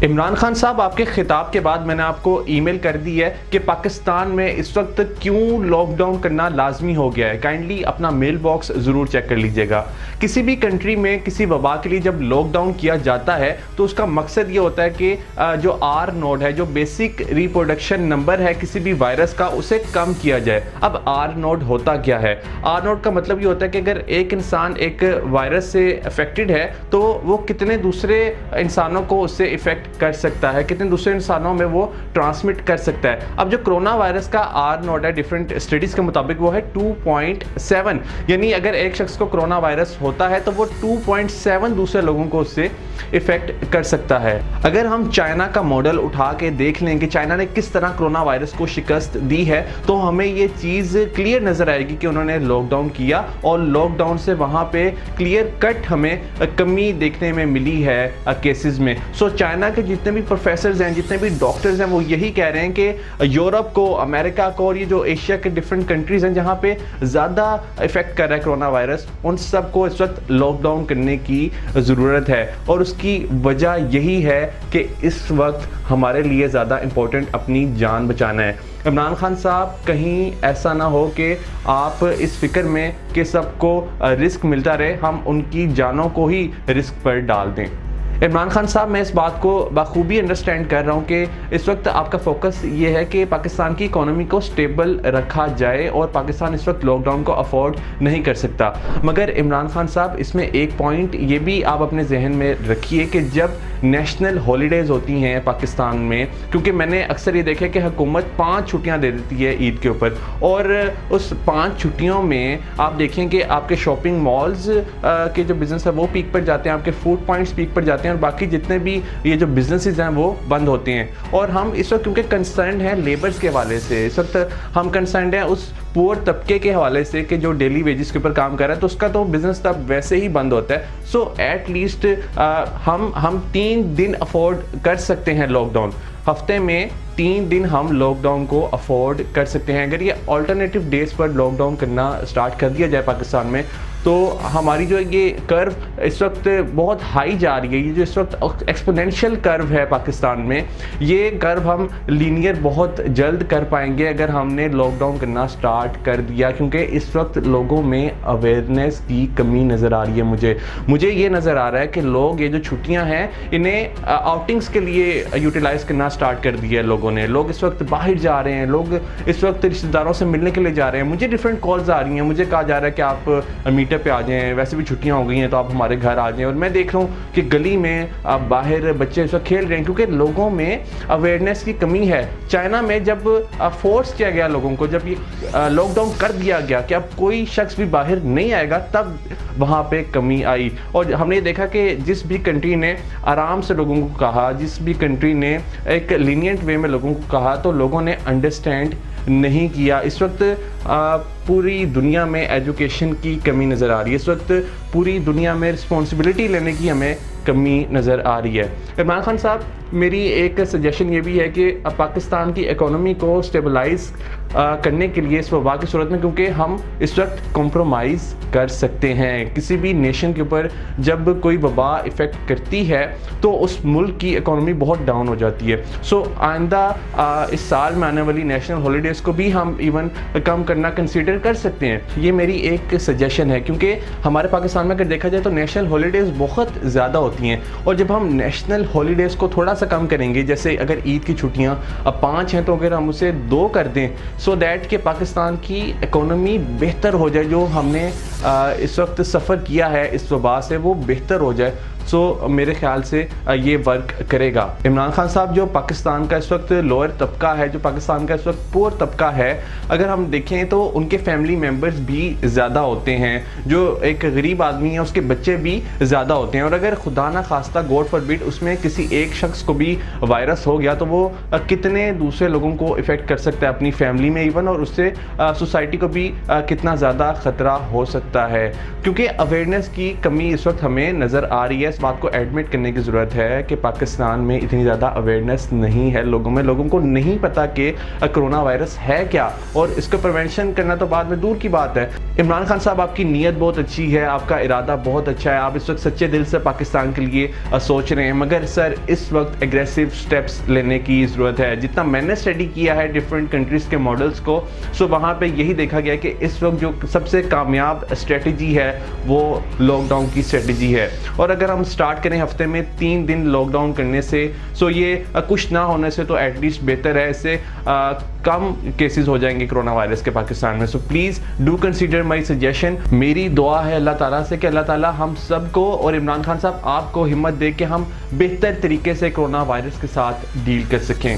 عمران خان صاحب، آپ کے خطاب کے بعد میں نے آپ کو ای میل کر دی ہے کہ پاکستان میں اس وقت کیوں لاک ڈاؤن کرنا لازمی ہو گیا ہے. کائنڈلی اپنا میل باکس ضرور چیک کر لیجئے گا. کسی بھی کنٹری میں کسی وبا کے لیے جب لاک ڈاؤن کیا جاتا ہے تو اس کا مقصد یہ ہوتا ہے کہ جو آر نوڈ ہے، جو بیسک ریپروڈکشن نمبر ہے کسی بھی وائرس کا، اسے کم کیا جائے. اب آر نوڈ ہوتا کیا ہے؟ آر نوڈ کا مطلب یہ ہوتا ہے کہ اگر ایک انسان ایک وائرس سے افیکٹڈ ہے تو وہ کتنے دوسرے انسانوں کو اس سے افیکٹ کر سکتا ہے، کتنے دوسرے انسانوں میں وہ ٹرانسمٹ کر سکتا ہے. اب جو کرونا وائرس کا آر نوڈ ہے ڈیفرنٹ اسٹڈیز کے مطابق وہ ہے 2.7، یعنی اگر ایک شخص کو کرونا وائرس ہوتا ہے تو وہ 2.7 دوسرے لوگوں کو اس سے افیکٹ کر سکتا ہے. اگر ہم چائنا کا ماڈل اٹھا کے دیکھ لیں کہ چائنا نے کس طرح کرونا وائرس کو شکست دی ہے تو ہمیں یہ چیز کلیئر نظر آئے گی کہ انہوں نے لاک ڈاؤن کیا اور لاک ڈاؤن سے وہاں پہ کلیئر کٹ ہمیں کمی دیکھنے میں ملی ہے کیسز میں. سو چائنا کے جتنے بھی پروفیسرز ہیں، جتنے بھی ڈاکٹرز ہیں، وہ یہی کہہ رہے ہیں کہ یورپ کو، امریکہ کو اور یہ جو ایشیا کے ڈفرینٹ کنٹریز ہیں جہاں پہ زیادہ افیکٹ کر رہا ہے کرونا وائرس، ان سب کو اس وقت لاک ڈاؤن کرنے کی ضرورت ہے. اور اس کی وجہ یہی ہے کہ اس وقت ہمارے لیے زیادہ امپورٹنٹ اپنی جان بچانا ہے. عمران خان صاحب، کہیں ایسا نہ ہو کہ آپ اس فکر میں کہ سب کو رسک ملتا رہے، ہم ان کی جانوں کو ہی رسک پر ڈال دیں. عمران خان صاحب، میں اس بات کو بخوبی انڈرسٹینڈ کر رہا ہوں کہ اس وقت آپ کا فوکس یہ ہے کہ پاکستان کی اکانومی کو سٹیبل رکھا جائے اور پاکستان اس وقت لاک ڈاؤن کو افورڈ نہیں کر سکتا. مگر عمران خان صاحب، اس میں ایک پوائنٹ یہ بھی آپ اپنے ذہن میں رکھیے کہ جب نیشنل ہالیڈیز ہوتی ہیں پاکستان میں، کیونکہ میں نے اکثر یہ دیکھا کہ حکومت 5 چھٹیاں دے دیتی ہے عید کے اوپر، اور اس 5 چھٹیوں میں آپ دیکھیں کہ آپ کے شاپنگ مالز کے جو بزنس ہے وہ پیک پر جاتے ہیں، آپ کے فوڈ پوائنٹس پیک پر جاتے ہیں، اور باقی جتنے بھی یہ جو بزنسز ہیں وہ بند ہوتے ہیں. اور ہم اس وقت کیونکہ کنسرنڈ ہیں لیبرز کے حوالے سے، اس وقت ہم کنسرنڈ ہیں اس پور طبقے کے حوالے سے کہ جو ڈیلی ویجز کے اوپر کام کر رہا ہے، تو اس کا تو بزنس تب ویسے ہی بند ہوتا ہے. سو ایٹ لیسٹ ہم 3 دن افورڈ کر سکتے ہیں لاک ڈاؤن. ہفتے میں 3 دن ہم لاک ڈاؤن کو افورڈ کر سکتے ہیں. اگر یہ آلٹرنیٹیو ڈیز پر لاک ڈاؤن کرنا سٹارٹ کر دیا جائے پاکستان میں تو ہماری جو یہ کرو اس وقت بہت ہائی جا رہی ہے، یہ جو اس وقت ایکسپونینشیل کرو ہے پاکستان میں، یہ کرو ہم لینئر بہت جلد کر پائیں گے اگر ہم نے لاک ڈاؤن کرنا سٹارٹ کر دیا. کیونکہ اس وقت لوگوں میں اویئرنیس کی کمی نظر آ رہی ہے. مجھے یہ نظر آ رہا ہے کہ لوگ یہ جو چھٹیاں ہیں انہیں آؤٹنگس کے لیے یوٹیلائز کرنا سٹارٹ کر دیا ہے لوگوں نے. لوگ اس وقت باہر جا رہے ہیں، لوگ اس وقت رشتہ داروں سے ملنے کے لیے جا رہے ہیں. مجھے ڈفرینٹ کالز آ رہی ہیں، مجھے کہا جا رہا ہے کہ آپ میٹ پہ آ جائیں، ویسے بھی چھٹیاں ہو گئی ہیں تو آپ ہمارے گھر آ جائیں. اور میں دیکھ رہا ہوں کہ گلی میں باہر بچے اس وقت کھیل رہے ہیں کیونکہ لوگوں میں اویئرنیس کی کمی ہے. چائنا میں جب فورس کیا گیا لوگوں کو، جب یہ لاک ڈاؤن کر دیا گیا کہ اب کوئی شخص بھی باہر نہیں آئے گا، تب وہاں پہ کمی آئی. اور ہم نے دیکھا کہ جس بھی کنٹری نے آرام سے لوگوں کو کہا، جس بھی کنٹری نے ایک لینینٹ وے میں لوگوں کو کہا، تو لوگوں نے انڈرسٹینڈ نہیں کیا. اس وقت پوری دنیا میں ایجوکیشن کی کمی نظر آ رہی ہے. اس وقت پوری دنیا میں رسپانسبلٹی لینے کی ہمیں کمی نظر آ رہی ہے. عمران خان صاحب، میری ایک سجیشن یہ بھی ہے کہ پاکستان کی اکانومی کو سٹیبلائز کرنے کے لیے اس وبا کی صورت میں، کیونکہ ہم اس وقت کمپرومائز کر سکتے ہیں. کسی بھی نیشن کے اوپر جب کوئی وبا افیکٹ کرتی ہے تو اس ملک کی اکانومی بہت ڈاؤن ہو جاتی ہے. سو آئندہ اس سال میں آنے والی نیشنل ہالیڈیز کو بھی ہم ایون کم کرنا کنسیڈر کر سکتے ہیں. یہ میری ایک سجیشن ہے کیونکہ ہمارے پاکستان میں اگر دیکھا جائے تو نیشنل ہالیڈیز بہت زیادہ ہوتی ہیں، اور جب ہم نیشنل ہالیڈیز کو تھوڑا سا کم کریں گے، جیسے اگر عید کی چھٹیاں اب 5 ہیں تو اگر ہم اسے 2 کر دیں سو دیٹ کہ پاکستان کی اکانومی بہتر ہو جائے، جو ہم نے اس وقت سفر کیا ہے اس وبا سے وہ بہتر ہو جائے، سو میرے خیال سے یہ ورک کرے گا. عمران خان صاحب، جو پاکستان کا اس وقت لوئر طبقہ ہے، جو پاکستان کا اس وقت پور طبقہ ہے، اگر ہم دیکھیں تو ان کے فیملی ممبرز بھی زیادہ ہوتے ہیں. جو ایک غریب آدمی ہے اس کے بچے بھی زیادہ ہوتے ہیں، اور اگر خدا نہ خواستہ گاڈ فاربیڈ اس میں کسی ایک شخص کو بھی وائرس ہو گیا تو وہ کتنے دوسرے لوگوں کو افیکٹ کر سکتا ہے اپنی فیملی میں ایون، اور اس سے سوسائٹی کو بھی کتنا زیادہ خطرہ ہو سکتا ہے. کیونکہ اویئرنیس کی کمی اس وقت ہمیں نظر آ رہی ہے. اس بات کو ایڈمٹ کرنے کی ضرورت ہے کہ پاکستان میں اتنی زیادہ اویئرنیس نہیں ہے لوگوں کو نہیں پتا کہ کرونا وائرس ہے کیا، اور اس کو پریونشن کرنا تو بعد میں دور کی بات ہے۔ عمران خان صاحب، آپ کی نیت بہت اچھی ہے، آپ کا ارادہ بہت اچھا ہے، آپ اس وقت سچے دل سے پاکستان کے لیے سوچ رہے ہیں، مگر سر اس وقت اگریسو سٹیپس لینے کی ضرورت ہے۔ جتنا میں نے اسٹڈی کیا ہے ڈیفرنٹ کنٹریز کے ماڈلز کو، سو وہاں پہ یہی دیکھا گیا کہ اس وقت جو سب سے کامیاب اسٹریٹجی ہے وہ لاک ڈاؤن کی اسٹریٹجی ہے۔ اور اگر ہم سٹارٹ کریں ہفتے میں 3 دن لاک ڈاؤن کرنے سے، سو یہ کچھ نہ ہونے سے تو ایٹ لیسٹ بہتر ہے، اس سے کم کیسز ہو جائیں گے کرونا وائرس کے پاکستان میں۔ So please do consider my suggestion. میری دعا ہے اللہ تعالیٰ سے کہ اللہ تعالیٰ ہم سب کو اور عمران خان صاحب آپ کو ہمت دے کہ ہم بہتر طریقے سے کرونا وائرس کے ساتھ ڈیل کر سکیں۔